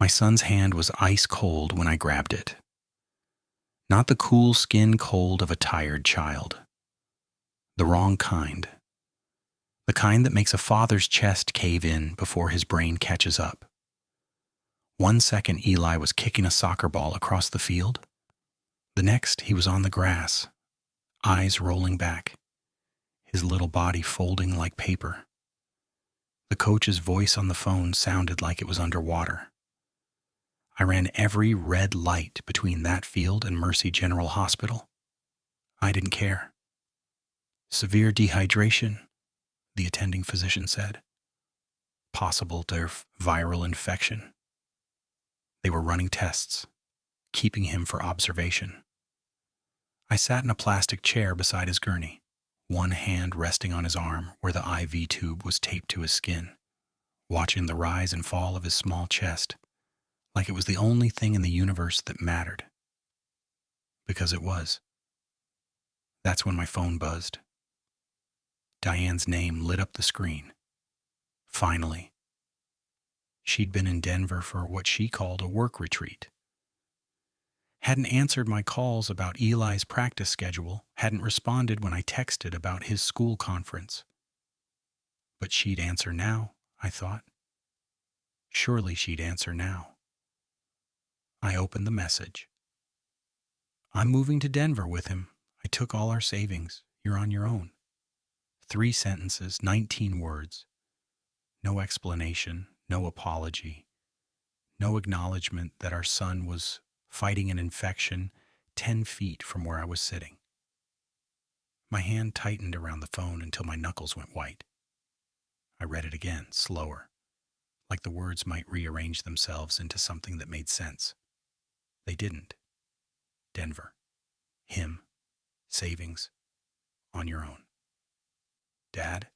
My son's hand was ice cold when I grabbed it. Not the cool skin cold of a tired child. The wrong kind. The kind that makes a father's chest cave in before his brain catches up. 1 second Eli was kicking a soccer ball across the field. The next he was on the grass, eyes rolling back, his little body folding like paper. The coach's voice on the phone sounded like it was underwater. I ran every red light between that field and Mercy General Hospital. I didn't care. Severe dehydration, the attending physician said. Possible viral infection. They were running tests, keeping him for observation. I sat in a plastic chair beside his gurney, one hand resting on his arm where the IV tube was taped to his skin, watching the rise and fall of his small chest, like it was the only thing in the universe that mattered. Because it was. That's when my phone buzzed. Diane's name lit up the screen. Finally. She'd been in Denver for what she called a work retreat. Hadn't answered my calls about Eli's practice schedule, hadn't responded when I texted about his school conference. But she'd answer now, I thought. Surely she'd answer now. I opened the message. I'm moving to Denver with him. I took all our savings. You're on your own. 3 sentences, 19 words. No explanation, no apology, no acknowledgement that our son was fighting an infection 10 feet from where I was sitting. My hand tightened around the phone until my knuckles went white. I read it again, slower, like the words might rearrange themselves into something that made sense. They didn't. Denver. Him. Savings. On your own. Dad?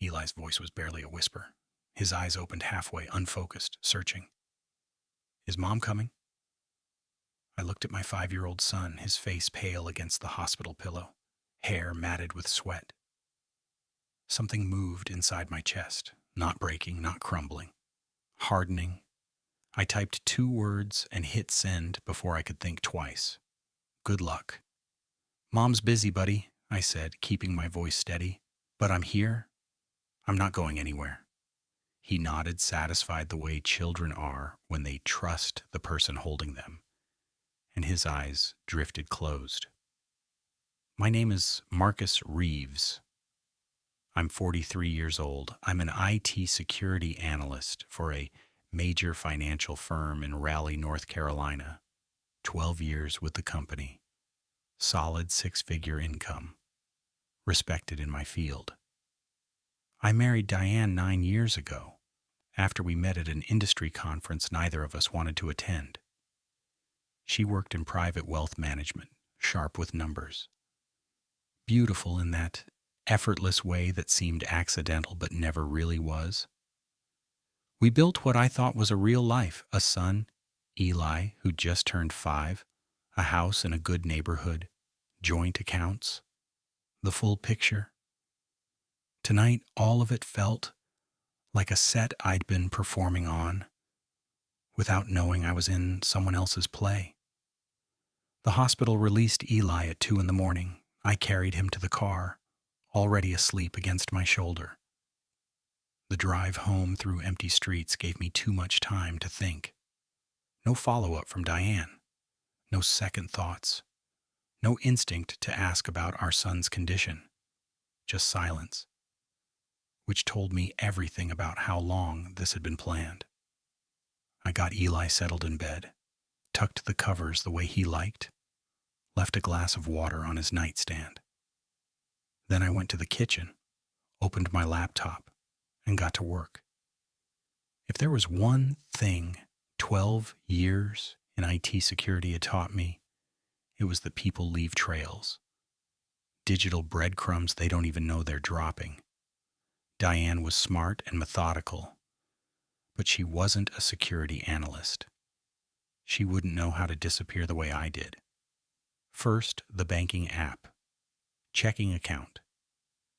Eli's voice was barely a whisper. His eyes opened halfway, unfocused, searching. Is Mom coming? I looked at my 5-year-old son, his face pale against the hospital pillow, hair matted with sweat. Something moved inside my chest, not breaking, not crumbling, hardening. I typed 2 words and hit send before I could think twice. Good luck. Mom's busy, buddy, I said, keeping my voice steady. But I'm here. I'm not going anywhere. He nodded, satisfied the way children are when they trust the person holding them, and his eyes drifted closed. My name is Marcus Reeves. I'm 43 years old. I'm an IT security analyst for a major financial firm in Raleigh, North Carolina. 12 years with the company. Solid 6-figure income. Respected in my field. I married Diane 9 years ago, after we met at an industry conference neither of us wanted to attend. She worked in private wealth management, sharp with numbers. Beautiful in that effortless way that seemed accidental but never really was. We built what I thought was a real life, a son, Eli, who just turned 5, a house in a good neighborhood, joint accounts, the full picture. Tonight, all of it felt like a set I'd been performing on, without knowing I was in someone else's play. The hospital released Eli at 2 a.m. I carried him to the car, already asleep against my shoulder. The drive home through empty streets gave me too much time to think. No follow-up from Diane. No second thoughts. No instinct to ask about our son's condition. Just silence, which told me everything about how long this had been planned. I got Eli settled in bed, tucked the covers the way he liked, left a glass of water on his nightstand. Then I went to the kitchen, opened my laptop, and got to work. If there was one thing 12 years in IT security had taught me, it was that people leave trails. Digital breadcrumbs they don't even know they're dropping. Diane was smart and methodical, but she wasn't a security analyst. She wouldn't know how to disappear the way I did. First, the banking app. Checking account.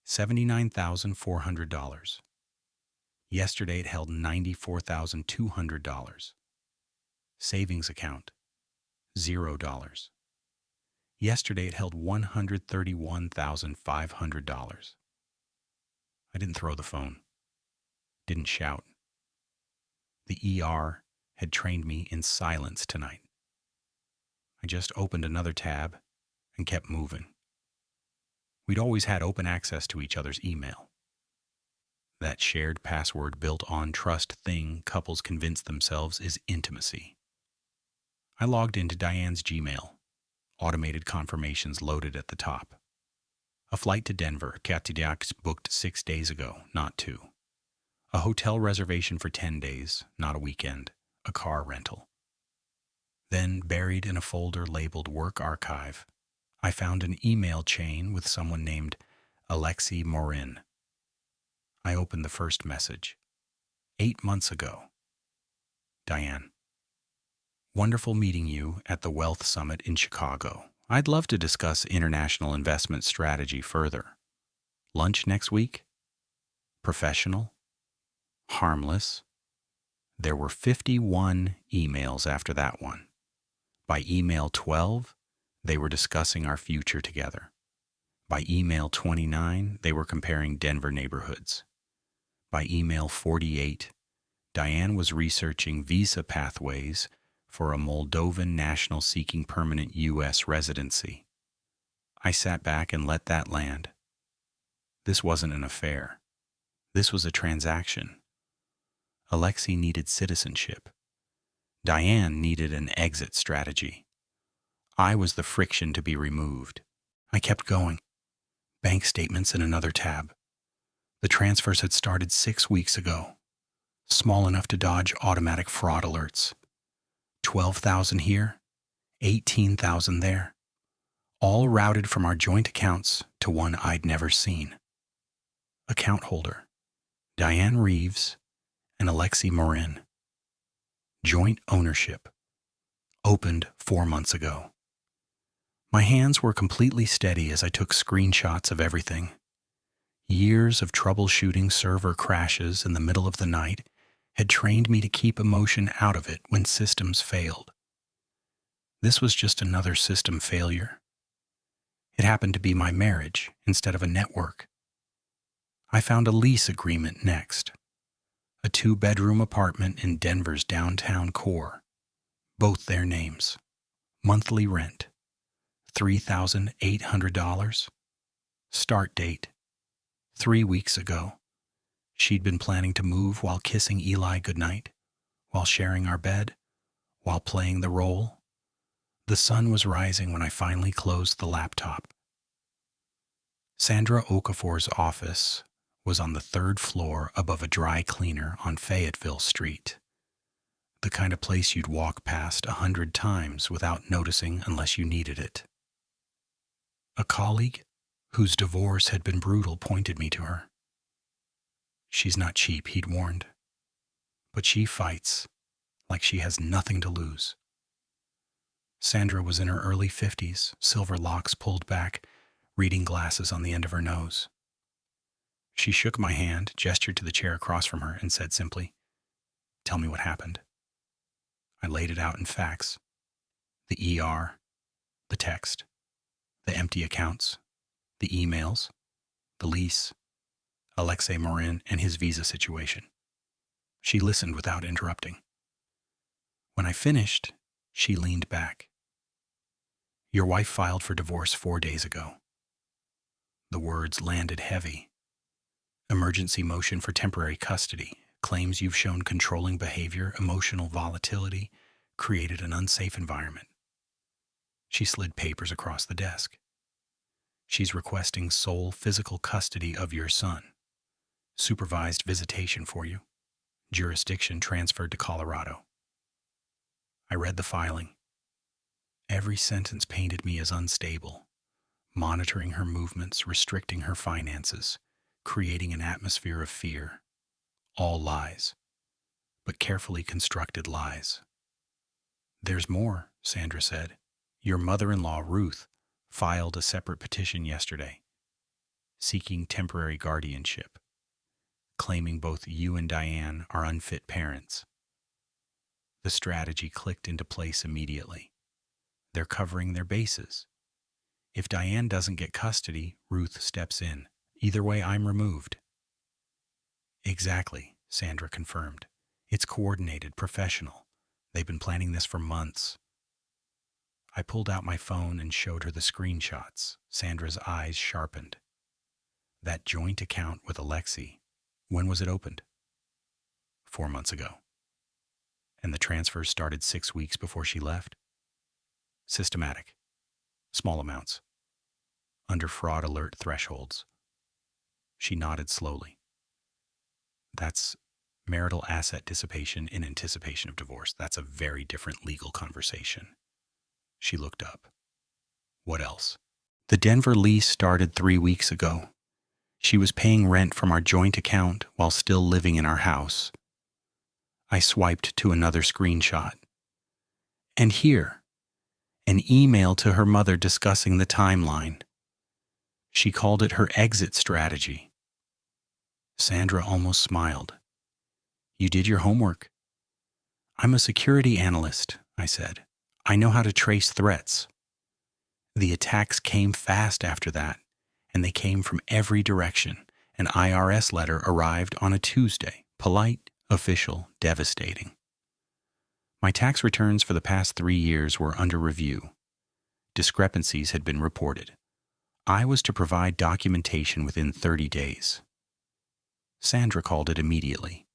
$79,400. Yesterday it held $94,200. Savings account, $0. Yesterday it held $131,500. I didn't throw the phone, didn't shout. The ER had trained me in silence tonight. I just opened another tab and kept moving. We'd always had open access to each other's email. That shared password built on trust thing couples convince themselves is intimacy. I logged into Diane's Gmail. Automated confirmations loaded at the top. A flight to Denver, Katiak booked 6 days ago, not 2. A hotel reservation for 10 days, not a weekend. A car rental. Then, buried in a folder labeled Work Archive, I found an email chain with someone named Alexei Morin. I opened the first message. 8 months ago. Diane. Wonderful meeting you at the Wealth Summit in Chicago. I'd love to discuss international investment strategy further. Lunch next week? Professional? Harmless? There were 51 emails after that one. By email 12, they were discussing our future together. By email 29, they were comparing Denver neighborhoods. By email 48, Diane was researching visa pathways for a Moldovan national seeking permanent U.S. residency. I sat back and let that land. This wasn't an affair. This was a transaction. Alexei needed citizenship. Diane needed an exit strategy. I was the friction to be removed. I kept going. Bank statements in another tab. The transfers had started 6 weeks ago. Small enough to dodge automatic fraud alerts. 12,000 here, 18,000 there. All routed from our joint accounts to one I'd never seen. Account holder, Diane Reeves and Alexei Morin. Joint ownership. Opened 4 months ago. My hands were completely steady as I took screenshots of everything. Years of troubleshooting server crashes in the middle of the night had trained me to keep emotion out of it when systems failed. This was just another system failure. It happened to be my marriage instead of a network. I found a lease agreement next. A 2-bedroom apartment in Denver's downtown core. Both their names. Monthly rent, $3,800. Start date, 3 weeks ago. She'd been planning to move while kissing Eli goodnight, while sharing our bed, while playing the role. The sun was rising when I finally closed the laptop. Sandra Okafor's office was on the 3rd floor above a dry cleaner on Fayetteville Street. The kind of place you'd walk past 100 times without noticing unless you needed it. A colleague, whose divorce had been brutal, pointed me to her. She's not cheap, he'd warned. But she fights like she has nothing to lose. Sandra was in her early 50s, silver locks pulled back, reading glasses on the end of her nose. She shook my hand, gestured to the chair across from her, and said simply, "Tell me what happened." I laid it out in facts. The ER, the text, the empty accounts, the emails, the lease, Alexei Morin and his visa situation. She listened without interrupting. When I finished, she leaned back. "Your wife filed for divorce 4 days ago." The words landed heavy. Emergency motion for temporary custody, claims you've shown controlling behavior, emotional volatility, created an unsafe environment. She slid papers across the desk. She's requesting sole physical custody of your son. Supervised visitation for you. Jurisdiction transferred to Colorado. I read the filing. Every sentence painted me as unstable, monitoring her movements, restricting her finances, creating an atmosphere of fear. All lies, but carefully constructed lies. "There's more," Sandra said. "Your mother-in-law, Ruth, filed a separate petition yesterday, seeking temporary guardianship. claiming both you and Diane are unfit parents. The strategy clicked into place immediately. They're covering their bases. If Diane doesn't get custody, Ruth steps in. Either way, I'm removed. Exactly, Sandra confirmed. It's coordinated, professional. They've been planning this for months. I pulled out my phone and showed her the screenshots. Sandra's eyes sharpened. That joint account with Alexei, when was it opened? 4 months ago. And the transfers started 6 weeks before she left? Systematic. Small amounts. Under fraud alert thresholds. She nodded slowly. That's marital asset dissipation in anticipation of divorce. That's a very different legal conversation. She looked up. What else? The Denver lease started 3 weeks ago. She was paying rent from our joint account while still living in our house. I swiped to another screenshot. And here, an email to her mother discussing the timeline. She called it her exit strategy. Sandra almost smiled. You did your homework. I'm a security analyst, I said. I know how to trace threats. The attacks came fast after that, and they came from every direction. An IRS letter arrived on a Tuesday. Polite, official, devastating. My tax returns for the past 3 years were under review. Discrepancies had been reported. I was to provide documentation within 30 days. Sandra called it immediately.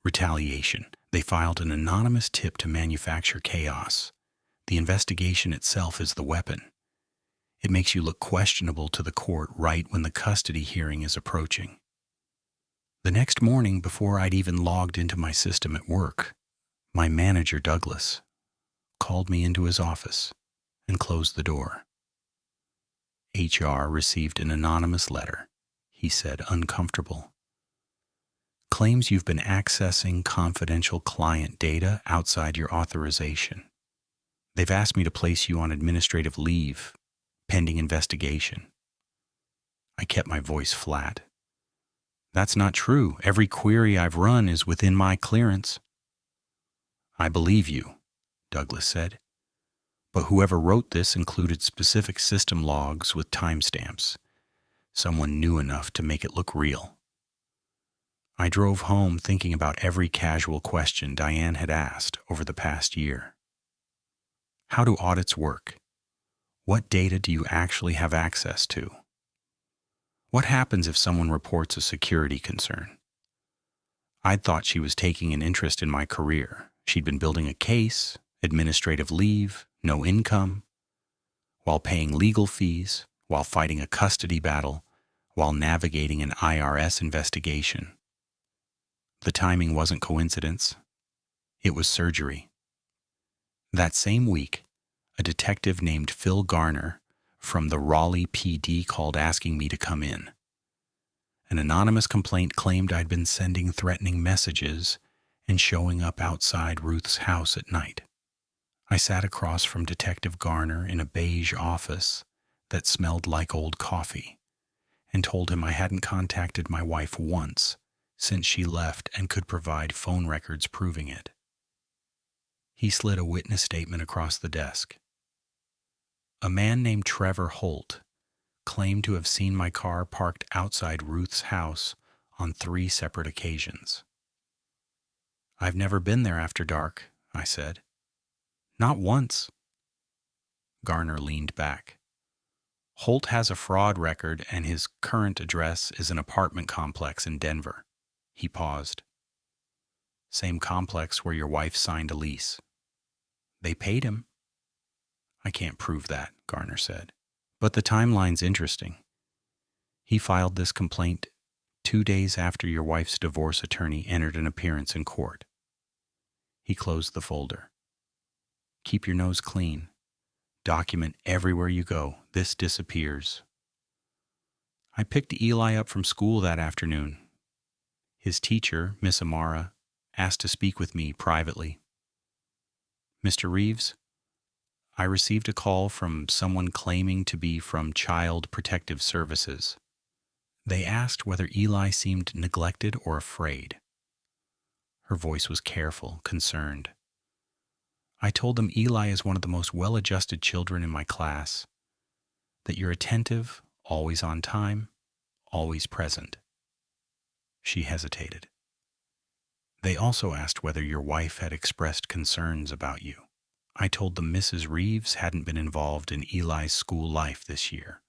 Retaliation. They filed an anonymous tip to manufacture chaos. The investigation itself is the weapon. It makes you look questionable to the court right when the custody hearing is approaching. The next morning, before I'd even logged into my system at work, my manager, Douglas, called me into his office and closed the door. HR received an anonymous letter, he said, uncomfortable. Claims you've been accessing confidential client data outside your authorization. They've asked me to place you on administrative leave, pending investigation. I kept my voice flat. That's not true. Every query I've run is within my clearance. I believe you, Douglas said. But whoever wrote this included specific system logs with timestamps. Someone knew enough to make it look real. I drove home thinking about every casual question Diane had asked over the past year. How do audits work? What data do you actually have access to? What happens if someone reports a security concern? I'd thought she was taking an interest in my career. She'd been building a case, administrative leave, no income, while paying legal fees, while fighting a custody battle, while navigating an IRS investigation. The timing wasn't coincidence. It was surgery. That same week, a detective named Phil Garner from the Raleigh PD called asking me to come in. An anonymous complaint claimed I'd been sending threatening messages and showing up outside Ruth's house at night. I sat across from Detective Garner in a beige office that smelled like old coffee and told him I hadn't contacted my wife once since she left and could provide phone records proving it. He slid a witness statement across the desk. A man named Trevor Holt claimed to have seen my car parked outside Ruth's house on 3 separate occasions. I've never been there after dark, I said. Not once. Garner leaned back. Holt has a fraud record and his current address is an apartment complex in Denver. He paused. Same complex where your wife signed a lease. They paid him. I can't prove that, Garner said. But the timeline's interesting. He filed this complaint 2 days after your wife's divorce attorney entered an appearance in court. He closed the folder. Keep your nose clean. Document everywhere you go. This disappears. I picked Eli up from school that afternoon. His teacher, Miss Amara, asked to speak with me privately. Mr. Reeves, I received a call from someone claiming to be from Child Protective Services. They asked whether Eli seemed neglected or afraid. Her voice was careful, concerned. I told them Eli is one of the most well-adjusted children in my class, that you're attentive, always on time, always present. She hesitated. They also asked whether your wife had expressed concerns about you. I told them Mrs. Reeves hadn't been involved in Eli's school life this year.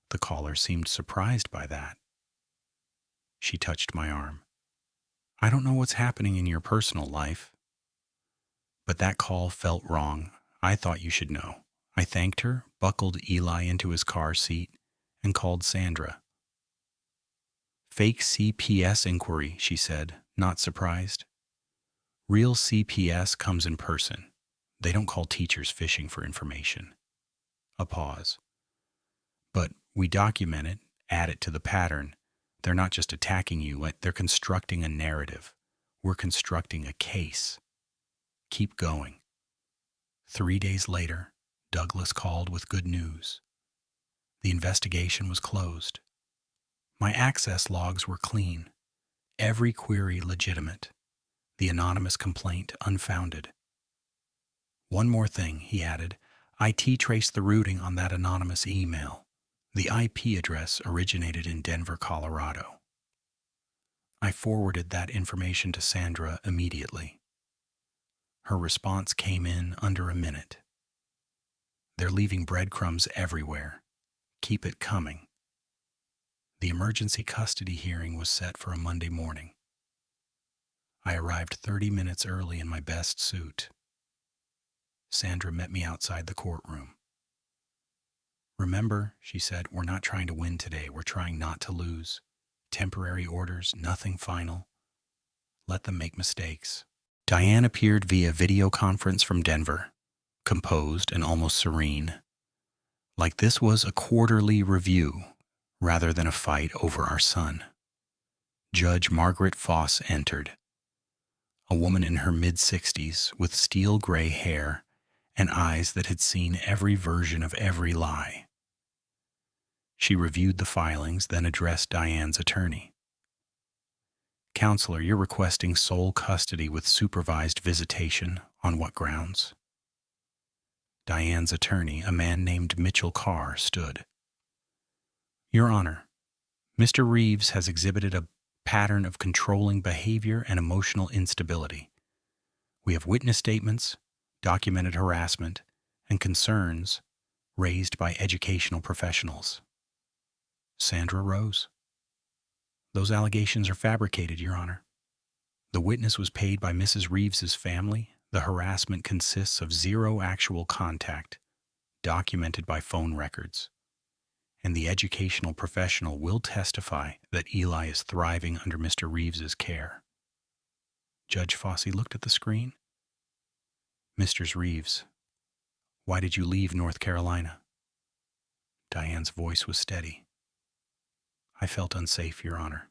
The caller seemed surprised by that. She touched my arm. I don't know what's happening in your personal life, but that call felt wrong. I thought you should know. I thanked her, buckled Eli into his car seat, and called Sandra. Fake CPS inquiry, she said, not surprised. Real CPS comes in person. They don't call teachers fishing for information. A pause. But we document it, add it to the pattern. They're not just attacking you, they're constructing a narrative. We're constructing a case. Keep going. 3 days later, Douglas called with good news. The investigation was closed. My access logs were clean. Every query legitimate. The anonymous complaint unfounded. One more thing, he added. IT traced the routing on that anonymous email. The IP address originated in Denver, Colorado. I forwarded that information to Sandra immediately. Her response came in under a minute. They're leaving breadcrumbs everywhere. Keep it coming. The emergency custody hearing was set for a Monday morning. I arrived 30 minutes early in my best suit. Sandra met me outside the courtroom. Remember, she said, we're not trying to win today. We're trying not to lose. Temporary orders, nothing final. Let them make mistakes. Diane appeared via video conference from Denver, composed and almost serene, like this was a quarterly review rather than a fight over our son. Judge Margaret Foss entered, a woman in her mid-60s with steel gray hair and eyes that had seen every version of every lie. She reviewed the filings, then addressed Diane's attorney. Counselor, you're requesting sole custody with supervised visitation. On what grounds? Diane's attorney, a man named Mitchell Carr, stood. Your Honor, Mr. Reeves has exhibited a pattern of controlling behavior and emotional instability. We have witness statements, documented harassment, and concerns raised by educational professionals. Sandra rose. Those allegations are fabricated, Your Honor. The witness was paid by Mrs. Reeves's family. The harassment consists of 0 actual contact, documented by phone records. And the educational professional will testify that Eli is thriving under Mr. Reeves's care. Judge Fossey looked at the screen. Mr. Reeves, why did you leave North Carolina? Diane's voice was steady. I felt unsafe, Your Honor.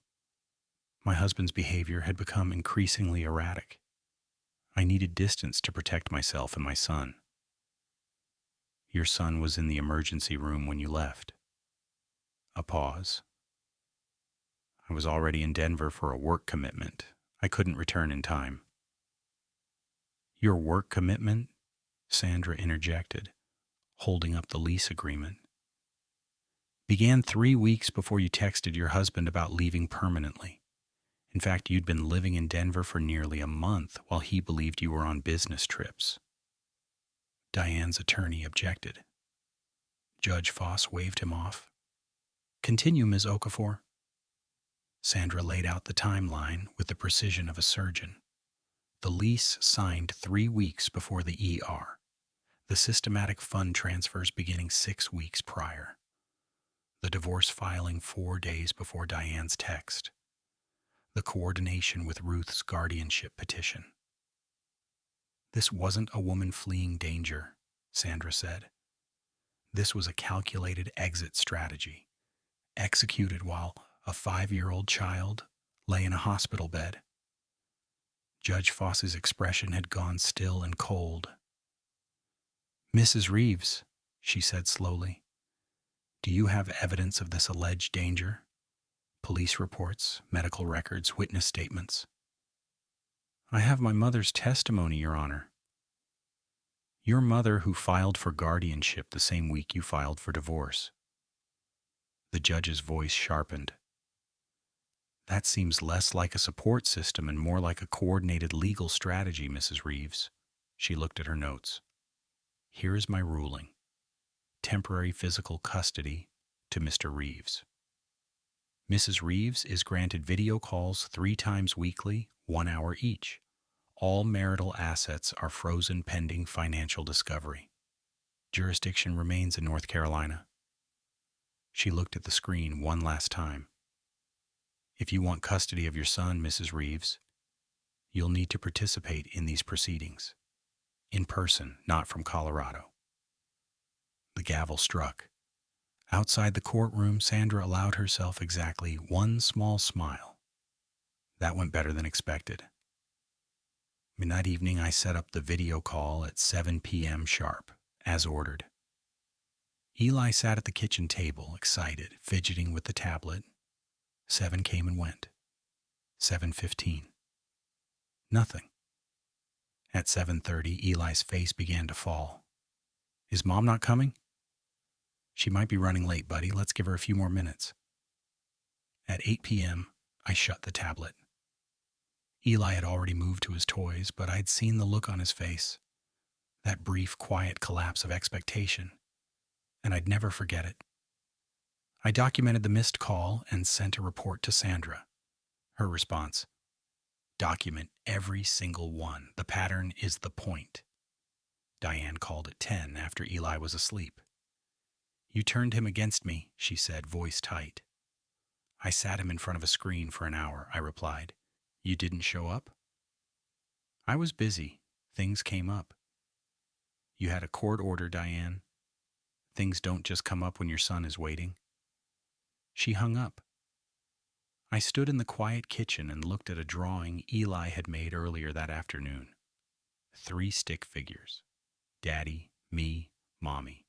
My husband's behavior had become increasingly erratic. I needed distance to protect myself and my son. Your son was in the emergency room when you left. A pause. I was already in Denver for a work commitment. I couldn't return in time. Your work commitment? Sandra interjected, holding up the lease agreement. Began 3 weeks before you texted your husband about leaving permanently. In fact, you'd been living in Denver for nearly a month while he believed you were on business trips. Diane's attorney objected. Judge Foss waved him off. Continue, Ms. Okafor. Sandra laid out the timeline with the precision of a surgeon. The lease signed 3 weeks before the ER. The systematic fund transfers beginning 6 weeks prior. The divorce filing 4 days before Diane's text. The coordination with Ruth's guardianship petition. This wasn't a woman fleeing danger, Sandra said. This was a calculated exit strategy, executed while a 5-year-old child lay in a hospital bed. Judge Foss's expression had gone still and cold. Mrs. Reeves, she said slowly, do you have evidence of this alleged danger? Police reports, medical records, witness statements. I have my mother's testimony, Your Honor. Your mother who filed for guardianship the same week you filed for divorce. The judge's voice sharpened. That seems less like a support system and more like a coordinated legal strategy, Mrs. Reeves. She looked at her notes. Here is my ruling. Temporary physical custody to Mr. Reeves. Mrs. Reeves is granted video calls 3 times weekly, 1 hour each. All marital assets are frozen pending financial discovery. Jurisdiction remains in North Carolina. She looked at the screen one last time. If you want custody of your son, Mrs. Reeves, you'll need to participate in these proceedings. In person, not from Colorado. The gavel struck. Outside the courtroom, Sandra allowed herself exactly one small smile. That went better than expected. In that evening, I set up the video call at 7 p.m. sharp, as ordered. Eli sat at the kitchen table, excited, fidgeting with the tablet. 7 came and went. 7:15. Nothing. At 7:30, Eli's face began to fall. Is Mom not coming? She might be running late, buddy. Let's give her a few more minutes. At 8 p.m., I shut the tablet. Eli had already moved to his toys, but I'd seen the look on his face, that brief, quiet collapse of expectation, and I'd never forget it. I documented the missed call and sent a report to Sandra. Her response: document every single one. The pattern is the point. Diane called at 10 after Eli was asleep. You turned him against me, she said, voice tight. I sat him in front of a screen for an hour, I replied. You didn't show up? I was busy. Things came up. You had a court order, Diane. Things don't just come up when your son is waiting. She hung up. I stood in the quiet kitchen and looked at a drawing Eli had made earlier that afternoon. 3 stick figures. Daddy, me, Mommy.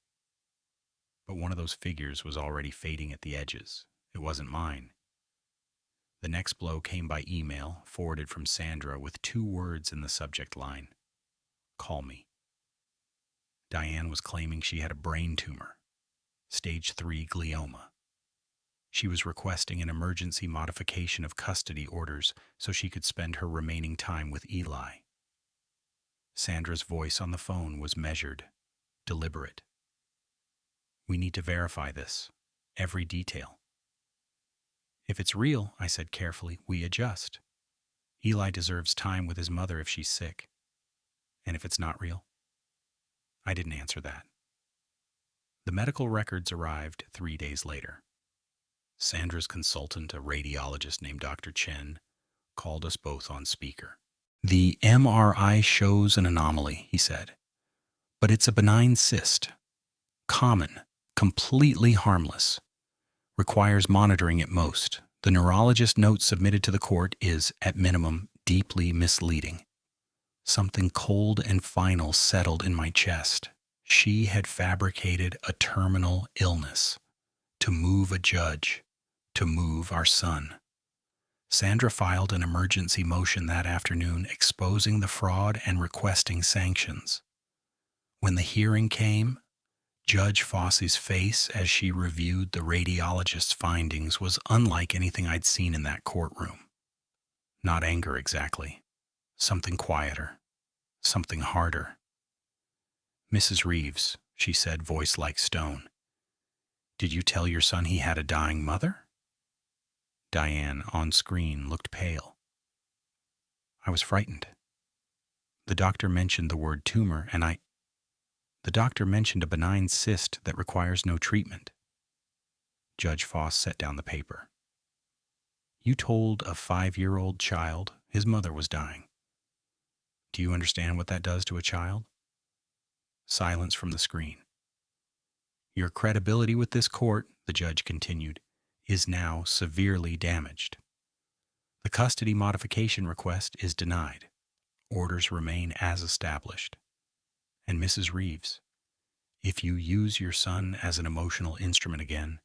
But one of those figures was already fading at the edges. It wasn't mine. The next blow came by email, forwarded from Sandra with 2 words in the subject line. Call me. Diane was claiming she had a brain tumor, stage 3 glioma. She was requesting an emergency modification of custody orders so she could spend her remaining time with Eli. Sandra's voice on the phone was measured, deliberate. We need to verify this, every detail. If it's real, I said carefully, we adjust. Eli deserves time with his mother if she's sick. And if it's not real? I didn't answer that. The medical records arrived 3 days later. Sandra's consultant, a radiologist named Dr. Chen, called us both on speaker. The MRI shows an anomaly, he said. But it's a benign cyst. Common, completely harmless. Requires monitoring at most. The neurologist note submitted to the court is, at minimum, deeply misleading. Something cold and final settled in my chest. She had fabricated a terminal illness to move a judge, to move our son. Sandra filed an emergency motion that afternoon exposing the fraud and requesting sanctions. When the hearing came, Judge Fosse's face as she reviewed the radiologist's findings was unlike anything I'd seen in that courtroom. Not anger exactly. Something quieter. Something harder. Mrs. Reeves, she said, voice like stone. Did you tell your son he had a dying mother? Diane, on screen, looked pale. I was frightened. The doctor mentioned the word tumor, and The doctor mentioned a benign cyst that requires no treatment. Judge Foss set down the paper. You told a 5-year-old child his mother was dying. Do you understand what that does to a child? Silence from the screen. Your credibility with this court, the judge continued, is now severely damaged. The custody modification request is denied. Orders remain as established. And Mrs. Reeves, if you use your son as an emotional instrument again,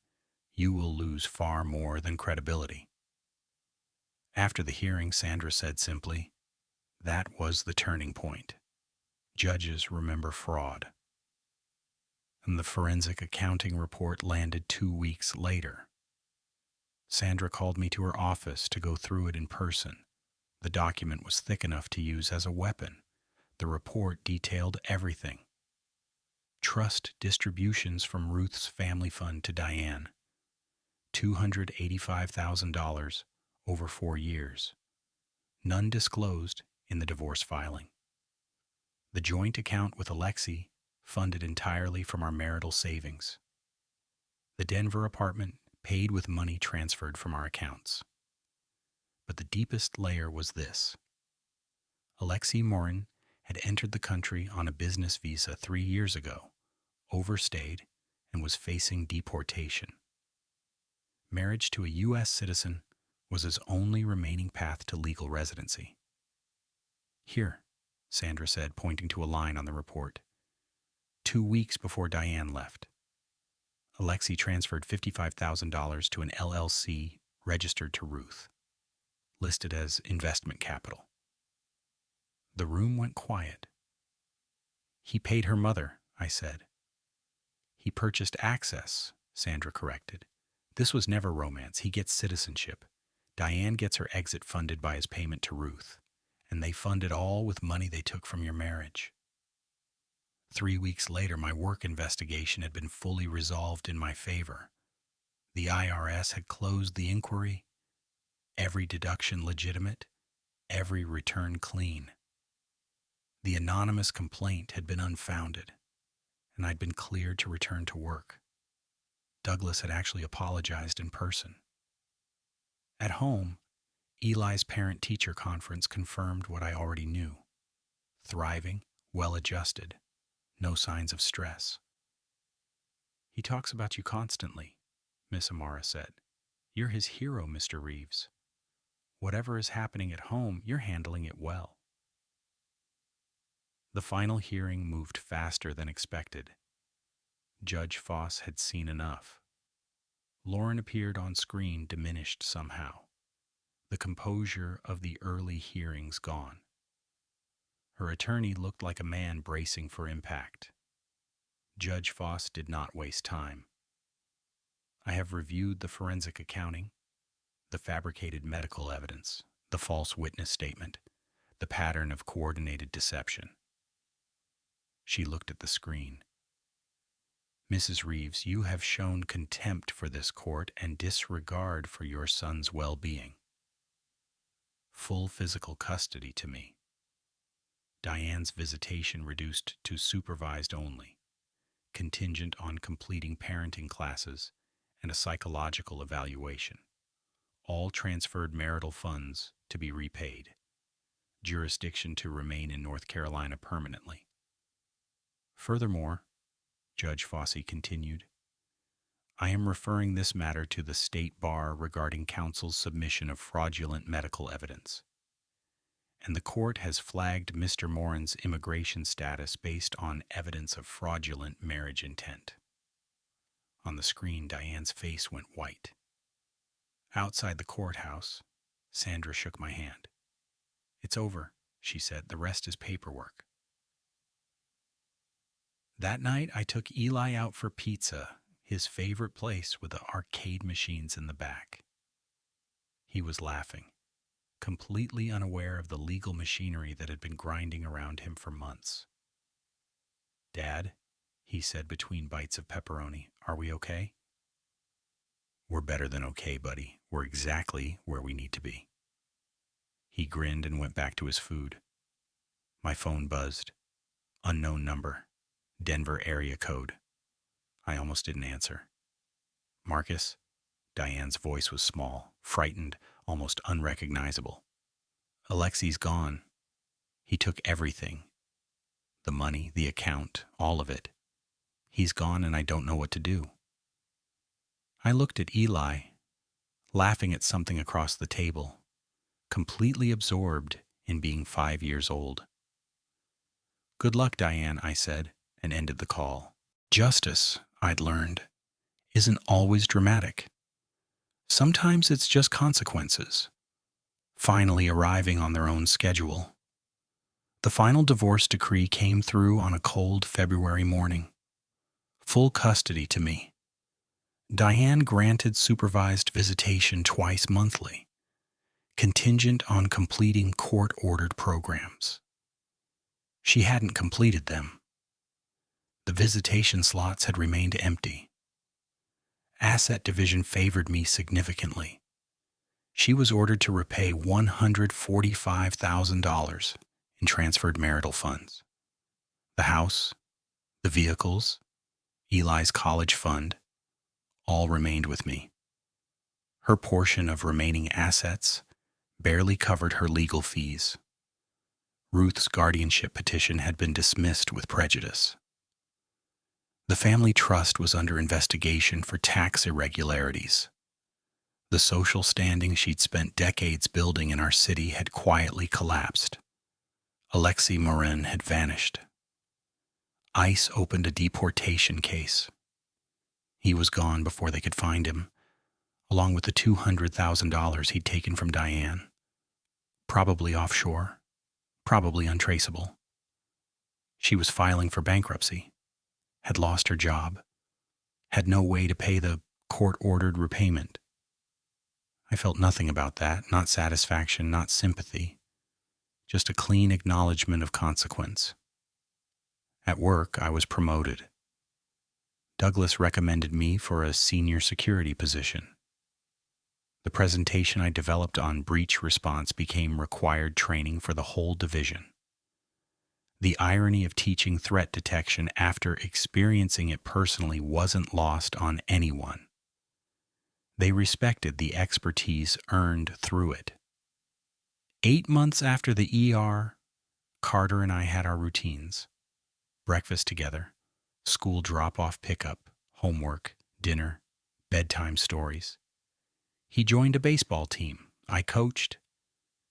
You will lose far more than credibility. After the hearing, Sandra said simply, "That was the turning point. Judges remember fraud." And the forensic accounting report landed 2 weeks later. Sandra called me to her office to go through it in person. The document was thick enough to use as a weapon. The report detailed everything. Trust distributions from Ruth's family fund to Diane. $285,000 over 4 years. None disclosed in the divorce filing. The joint account with Alexi funded entirely from our marital savings. The Denver apartment paid with money transferred from our accounts. But the deepest layer was this. Alexi Morin had entered the country on a business visa 3 years ago, overstayed, and was facing deportation. Marriage to a U.S. citizen was his only remaining path to legal residency. "Here," Sandra said, pointing to a line on the report. 2 weeks before Diane left, Alexi transferred $55,000 to an LLC registered to Ruth, listed as investment capital. The room went quiet. "He paid her mother," I said. "He purchased access," Sandra corrected. "This was never romance. He gets citizenship. Diane gets her exit funded by his payment to Ruth, and they fund it all with money they took from your marriage." 3 weeks later, my work investigation had been fully resolved in my favor. The IRS had closed the inquiry, every deduction legitimate, every return clean. The anonymous complaint had been unfounded, and I'd been cleared to return to work. Douglas had actually apologized in person. At home, Eli's parent-teacher conference confirmed what I already knew. Thriving, well-adjusted, no signs of stress. "He talks about you constantly," Miss Amara said. "You're his hero, Mr. Reeves. Whatever is happening at home, you're handling it well." The final hearing moved faster than expected. Judge Foss had seen enough. Lauren appeared on screen diminished somehow, the composure of the early hearings gone. Her attorney looked like a man bracing for impact. Judge Foss did not waste time. "I have reviewed the forensic accounting, the fabricated medical evidence, the false witness statement, the pattern of coordinated deception." She looked at the screen. "Mrs. Reeves, you have shown contempt for this court and disregard for your son's well-being. Full physical custody to me. Diane's visitation reduced to supervised only, contingent on completing parenting classes and a psychological evaluation. All transferred marital funds to be repaid. Jurisdiction to remain in North Carolina permanently. Furthermore," Judge Fossey continued, "I am referring this matter to the state bar regarding counsel's submission of fraudulent medical evidence. And the court has flagged Mr. Morin's immigration status based on evidence of fraudulent marriage intent." On the screen, Diane's face went white. Outside the courthouse, Sandra shook my hand. "It's over," she said. "The rest is paperwork." That night, I took Eli out for pizza, his favorite place with the arcade machines in the back. He was laughing, completely unaware of the legal machinery that had been grinding around him for months. "Dad," he said between bites of pepperoni, "are we okay?" "We're better than okay, buddy. We're exactly where we need to be." He grinned and went back to his food. My phone buzzed. Unknown number. Denver area code. I almost didn't answer. "Marcus?" Diane's voice was small, frightened, almost unrecognizable. "Alexi's gone. He took everything. The money, the account, all of it. He's gone and I don't know what to do." I looked at Eli, laughing at something across the table, completely absorbed in being 5 years old. "Good luck, Diane," I said, and ended the call. Justice, I'd learned, isn't always dramatic. Sometimes it's just consequences, finally arriving on their own schedule. The final divorce decree came through on a cold February morning. Full custody to me. Diane granted supervised visitation twice monthly, contingent on completing court-ordered programs. She hadn't completed them. The visitation slots had remained empty. Asset division favored me significantly. She was ordered to repay $145,000 in transferred marital funds. The house, the vehicles, Eli's college fund, all remained with me. Her portion of remaining assets barely covered her legal fees. Ruth's guardianship petition had been dismissed with prejudice. The family trust was under investigation for tax irregularities. The social standing she'd spent decades building in our city had quietly collapsed. Alexei Morin had vanished. ICE opened a deportation case. He was gone before they could find him, along with the $200,000 he'd taken from Diane. Probably offshore, probably untraceable. She was filing for bankruptcy, had lost her job, had no way to pay the court-ordered repayment. I felt nothing about that, not satisfaction, not sympathy, just a clean acknowledgement of consequence. At work, I was promoted. Douglas recommended me for a senior security position. The presentation I developed on breach response became required training for the whole division. The irony of teaching threat detection after experiencing it personally wasn't lost on anyone. They respected the expertise earned through it. 8 months after the ER, Carter and I had our routines. Breakfast together, school drop-off pickup, homework, dinner, bedtime stories. He joined a baseball team. I coached.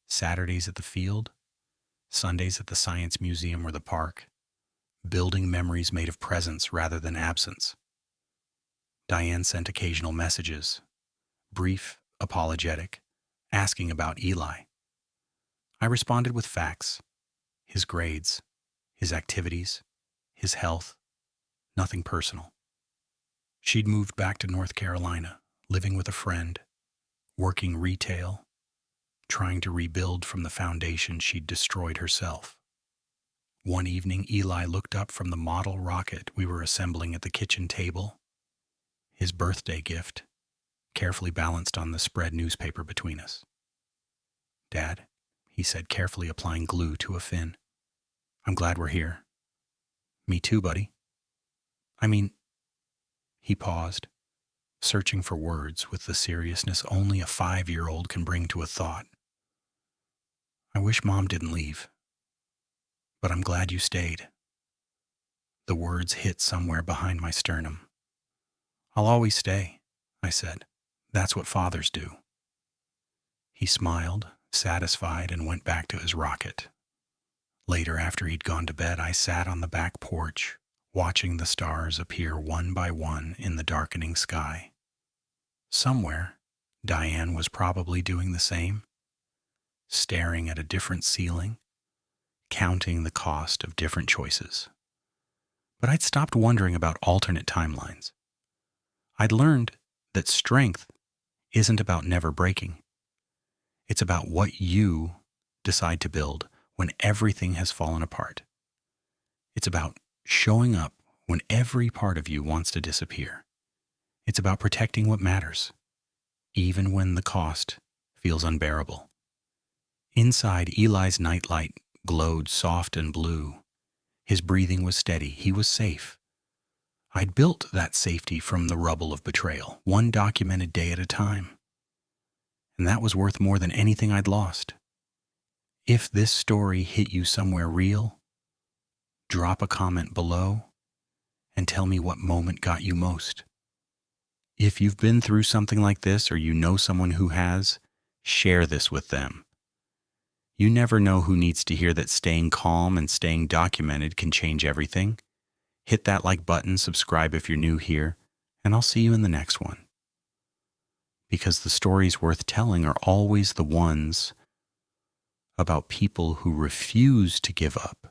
Saturdays at the field, Sundays at the Science Museum or the park, building memories made of presence rather than absence. Diane sent occasional messages, brief, apologetic, asking about Eli. I responded with facts, his grades, his activities, his health, nothing personal. She'd moved back to North Carolina, living with a friend, working retail, trying to rebuild from the foundation she'd destroyed herself. One evening, Eli looked up from the model rocket we were assembling at the kitchen table, his birthday gift, carefully balanced on the spread newspaper between us. "Dad," he said, carefully applying glue to a fin, "I'm glad we're here." "Me too, buddy." He paused, searching for words with the seriousness only a 5-year-old can bring to a thought. "I wish Mom didn't leave, but I'm glad you stayed." The words hit somewhere behind my sternum. "I'll always stay," I said. "That's what fathers do." He smiled, satisfied, and went back to his rocket. Later, after he'd gone to bed, I sat on the back porch, watching the stars appear one by one in the darkening sky. Somewhere, Diane was probably doing the same, staring at a different ceiling, counting the cost of different choices. But I'd stopped wondering about alternate timelines. I'd learned that strength isn't about never breaking. It's about what you decide to build when everything has fallen apart. It's about showing up when every part of you wants to disappear. It's about protecting what matters, even when the cost feels unbearable. Inside, Eli's nightlight glowed soft and blue. His breathing was steady. He was safe. I'd built that safety from the rubble of betrayal, one documented day at a time. And that was worth more than anything I'd lost. If this story hit you somewhere real, drop a comment below and tell me what moment got you most. If you've been through something like this or you know someone who has, share this with them. You never know who needs to hear that staying calm and staying documented can change everything. Hit that like button, subscribe if you're new here, And I'll see you in the next one. Because the stories worth telling are always the ones about people who refuse to give up